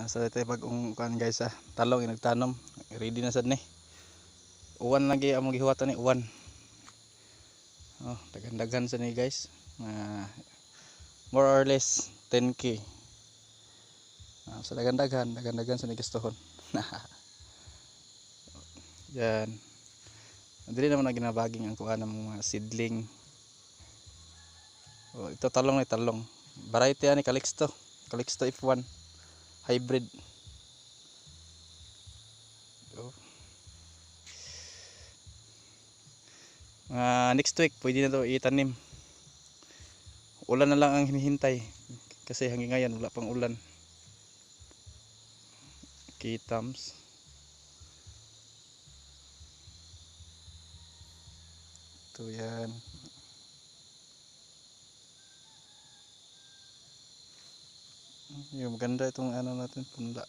Sa dito pag kan guys talong yung nagtanom. Ready na sad ni. Uwan lagi among gihuwatan ni uwan. Oh, daghan-daghan sa ni guys. More or less 10k. So daghan-daghan sa ni gustuhon. Yan. Dili naman na ginabaging ang kuha ng mga seedling. Oh, ito talong ni talong. Variety ani Calixto. Calixto F1 hybrid. Oh. Next week pwede na to itanim. Ulan na lang ang hinihintay kasi hanggang ngayon wala pang ulan. Kitams. Ito yan. Yung maganda itong ano natin punla.